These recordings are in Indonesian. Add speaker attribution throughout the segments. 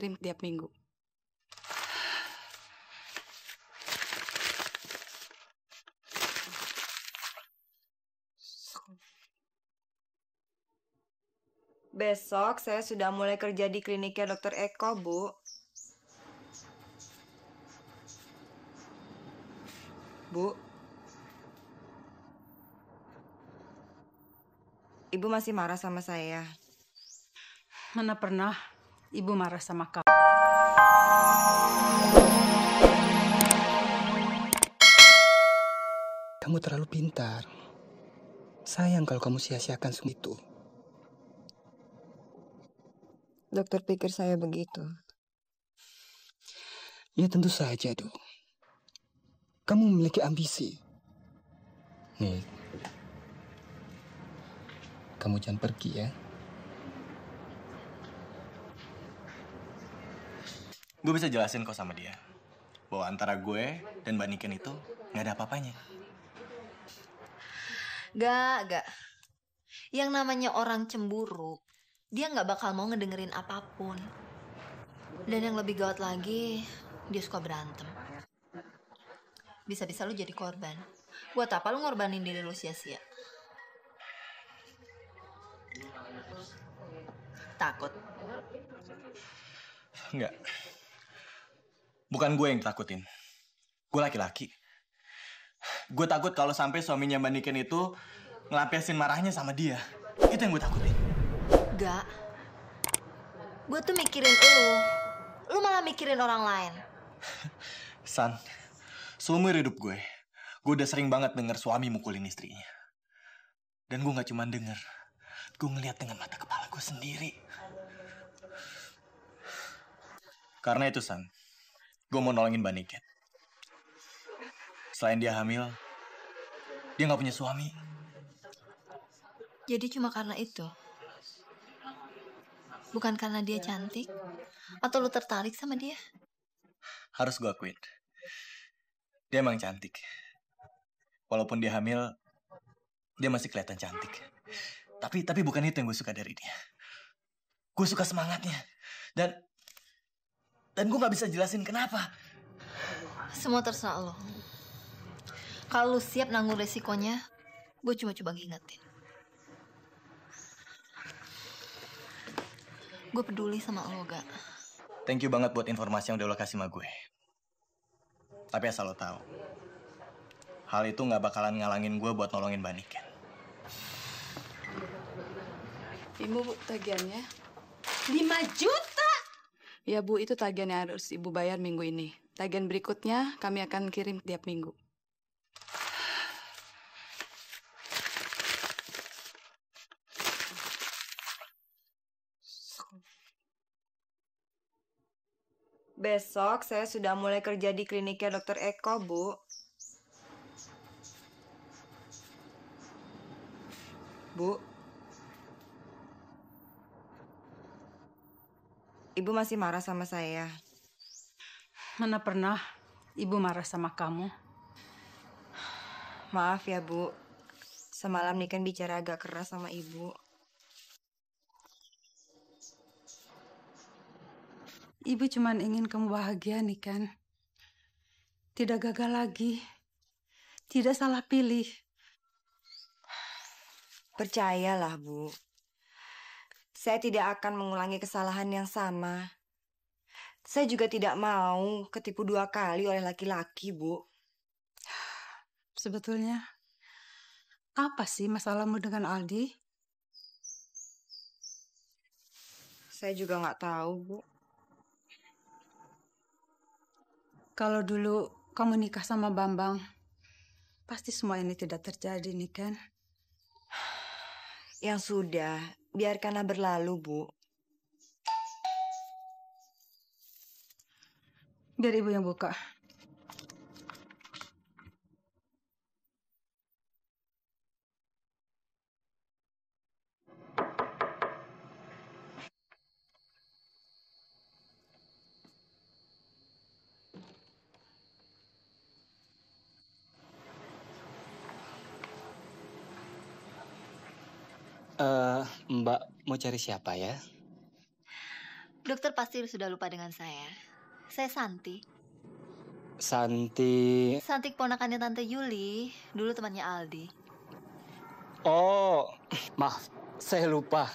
Speaker 1: kirim tiap minggu.
Speaker 2: Besok saya sudah mulai kerja di kliniknya Dokter Eko, Bu. Bu. Ibu masih marah sama saya.
Speaker 1: Mana pernah Ibu marah sama kamu.
Speaker 3: Kamu terlalu pintar. Sayang kalau kamu sia-siakan semua itu.
Speaker 2: Dokter pikir saya begitu.
Speaker 3: Ya tentu saja, Dok. Kamu memiliki ambisi. Nih, kamu jangan pergi ya.
Speaker 4: Gue bisa jelasin kok sama dia bahwa antara gue dan Mbak Niken itu nggak ada apa-apanya.
Speaker 5: Gak. Yang namanya orang cemburu, dia nggak bakal mau ngedengerin apapun. Dan yang lebih gawat lagi, dia suka berantem. Bisa-bisa lu jadi korban. Buat apa lu ngorbanin diri lu sia-sia? Takut?
Speaker 4: Enggak. Bukan gue yang takutin. Gue laki-laki. Gue takut kalau sampai suaminya Mbak Niken itu ngelampiasin marahnya sama dia. Itu yang gue takutin.
Speaker 5: Gak. Gue tuh mikirin lu. Lu malah mikirin orang lain.
Speaker 4: San, seumur hidup gue udah sering banget denger suami mukulin istrinya. Dan gue gak cuma denger, gue ngeliat dengan mata kepala gue sendiri. Karena itu, San, gue mau nolongin Mbak Niken. Selain dia hamil, dia gak punya suami.
Speaker 5: Jadi cuma karena itu? Bukan karena dia cantik? Atau lu tertarik sama dia?
Speaker 4: Harus gue akuin, dia emang cantik. Walaupun dia hamil, dia masih kelihatan cantik. Tapi bukan itu yang gue suka dari dia. Gue suka semangatnya. Dan gue gak bisa jelasin kenapa.
Speaker 5: Semua terserah lo. Kalau lu siap nanggung resikonya, gue cuma coba ngingetin. Gue peduli sama lo, Gak.
Speaker 4: Thank you banget buat informasi yang udah lo kasih sama gue. Tapi asal lo tahu, hal itu gak bakalan ngalangin gue buat nolongin Mbak Niken.
Speaker 1: Ibu, Bu, tagihannya.
Speaker 6: 5 juta?
Speaker 1: Ya, Bu, itu tagihan yang harus Ibu bayar minggu ini. Tagihan berikutnya kami akan kirim tiap minggu.
Speaker 2: Besok saya sudah mulai kerja di kliniknya Dokter Eko, Bu. Bu. Ibu masih marah sama saya.
Speaker 1: Mana pernah Ibu marah sama kamu.
Speaker 2: Maaf ya, Bu. Semalam Niken bicara agak keras sama Ibu.
Speaker 1: Ibu cuma ingin kamu bahagia, Niken. Tidak gagal lagi. Tidak salah pilih.
Speaker 2: Percayalah, Bu. Saya tidak akan mengulangi kesalahan yang sama. Saya juga tidak mau ketipu 2 kali oleh laki-laki, Bu.
Speaker 1: Sebetulnya, apa sih masalahmu dengan Aldi?
Speaker 2: Saya juga nggak tahu, Bu.
Speaker 1: Kalau dulu kamu nikah sama Bambang, pasti semua ini tidak terjadi, Niken.
Speaker 2: Yang sudah, biarkanlah berlalu, Bu.
Speaker 1: Biar Ibu yang buka.
Speaker 3: Mbak mau cari siapa ya?
Speaker 5: Dokter pasti sudah lupa dengan saya. Saya Santi.
Speaker 3: Santi.
Speaker 5: Santi keponakannya Tante Yuli, dulu temannya Aldi.
Speaker 3: Oh, maaf, saya lupa.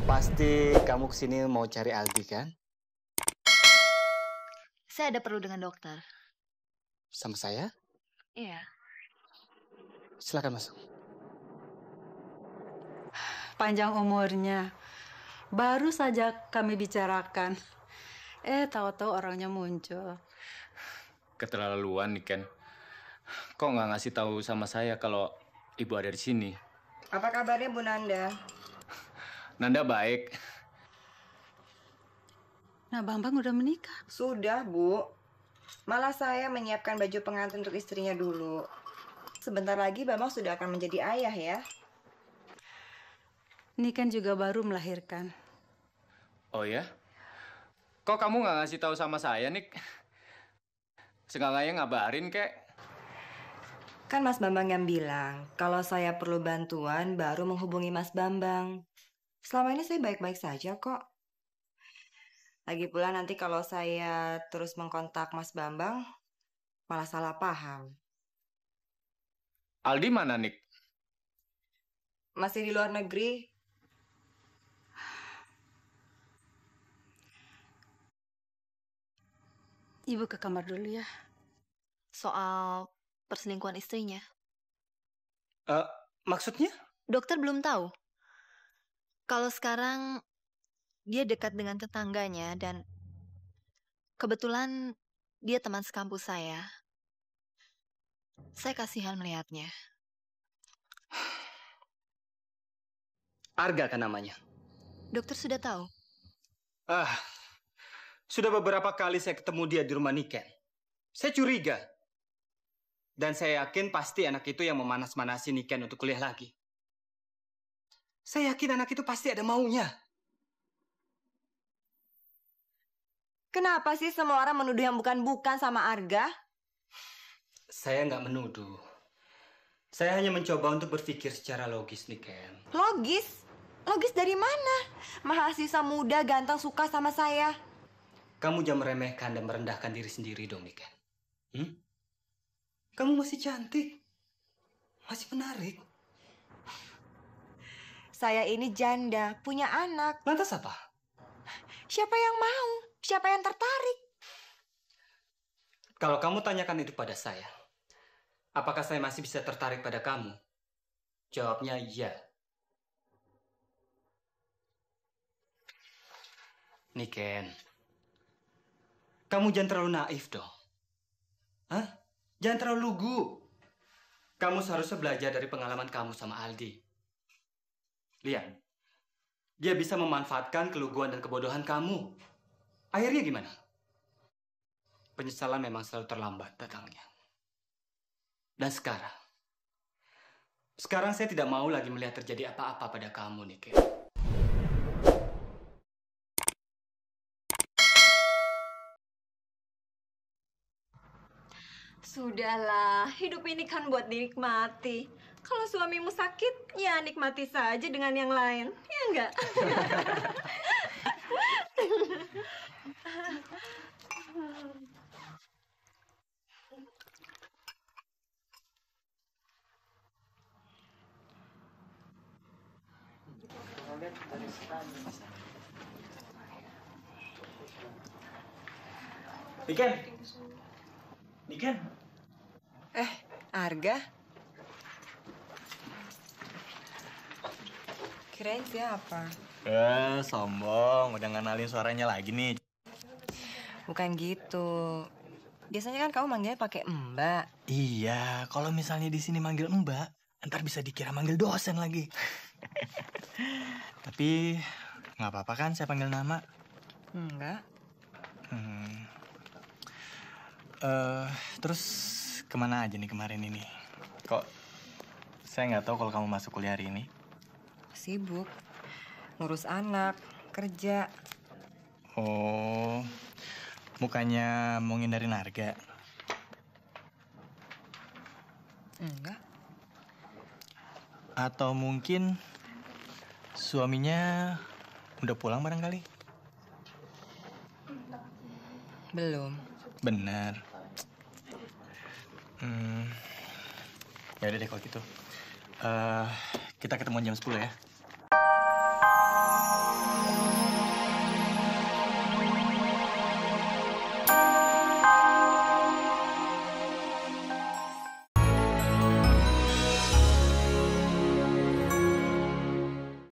Speaker 3: Pasti kamu kesini mau cari Aldi kan?
Speaker 5: Saya ada perlu dengan dokter.
Speaker 3: Sama saya?
Speaker 5: Iya.
Speaker 3: Silakan masuk.
Speaker 1: Panjang umurnya. Baru saja kami bicarakan. Tahu-tahu orangnya muncul.
Speaker 7: Keterlaluan nih Ken. Kok nggak ngasih tahu sama saya kalau ibu ada di sini?
Speaker 2: Apa kabarnya Bu Nanda?
Speaker 7: Nanda baik.
Speaker 1: Nah, Bambang udah menikah.
Speaker 2: Sudah, Bu. Malah saya menyiapkan baju pengantin untuk istrinya dulu. Sebentar lagi Bambang sudah akan menjadi ayah ya.
Speaker 1: Ini kan juga baru melahirkan.
Speaker 7: Oh ya? Kok kamu nggak ngasih tahu sama saya, Nik? Seenggaknya ngabarin, kek.
Speaker 2: Kan Mas Bambang yang bilang, kalau saya perlu bantuan baru menghubungi Mas Bambang. Selama ini saya baik-baik saja kok. Lagi pula nanti kalau saya terus mengkontak Mas Bambang, malah salah paham.
Speaker 7: Aldi mana, Nik?
Speaker 2: Masih di luar negeri.
Speaker 1: Ibu ke kamar dulu ya.
Speaker 5: Soal perselingkuhan istrinya.
Speaker 3: Maksudnya?
Speaker 5: Dokter belum tahu. Kalau sekarang dia dekat dengan tetangganya dan kebetulan dia teman sekampus saya. Saya kasihan melihatnya.
Speaker 3: Arga kan namanya.
Speaker 5: Dokter sudah tahu.
Speaker 3: Sudah beberapa kali saya ketemu dia di rumah Niken. Saya curiga. Dan saya yakin pasti anak itu yang memanas-manasi Niken untuk kuliah lagi. Saya yakin anak itu pasti ada maunya.
Speaker 2: Kenapa sih semua orang menuduh yang bukan-bukan sama Arga?
Speaker 3: Saya nggak menuduh. Saya hanya mencoba untuk berpikir secara logis, Niken.
Speaker 2: Logis? Logis dari mana? Mahasiswa muda ganteng suka sama saya.
Speaker 3: Kamu jangan meremehkan dan merendahkan diri sendiri dong, Niken. Kamu masih cantik. Masih menarik.
Speaker 2: Saya ini janda, punya anak.
Speaker 3: Lantas apa?
Speaker 2: Siapa yang mau? Siapa yang tertarik?
Speaker 3: Kalau kamu tanyakan itu pada saya, apakah saya masih bisa tertarik pada kamu? Jawabnya iya. Niken, kamu jangan terlalu naif dong. Jangan terlalu lugu. Kamu seharusnya belajar dari pengalaman kamu sama Aldi. Lihat, dia bisa memanfaatkan keluguan dan kebodohan kamu. Akhirnya gimana? Penyesalan memang selalu terlambat datangnya. Dan sekarang saya tidak mau lagi melihat terjadi apa-apa pada kamu, Niken.
Speaker 6: Sudahlah, hidup ini kan buat dinikmati. Kalau suamimu sakit, ya nikmati saja dengan yang lain. Ya enggak?
Speaker 4: Niken.
Speaker 2: Arga? Kirain siapa?
Speaker 4: Sombong. Udah ngenalin suaranya lagi nih.
Speaker 2: Bukan gitu. Biasanya kan kamu manggilnya pakai Mbak.
Speaker 4: Iya, kalau misalnya di sini manggil Mbak, ntar bisa dikira manggil dosen lagi. Tapi nggak apa-apa kan saya panggil nama?
Speaker 2: Enggak.
Speaker 4: Terus kemana aja nih kemarin ini? Kok saya nggak tahu kalau kamu masuk kuliah hari ini?
Speaker 2: Sibuk. Ngurus anak, kerja.
Speaker 4: Oh, mukanya mau ngindarin harga?
Speaker 2: Enggak.
Speaker 4: Atau mungkin suaminya udah pulang barangkali?
Speaker 2: Belum.
Speaker 4: Benar. Ya udah deh kalau gitu. Kita ketemuan jam 10 ya.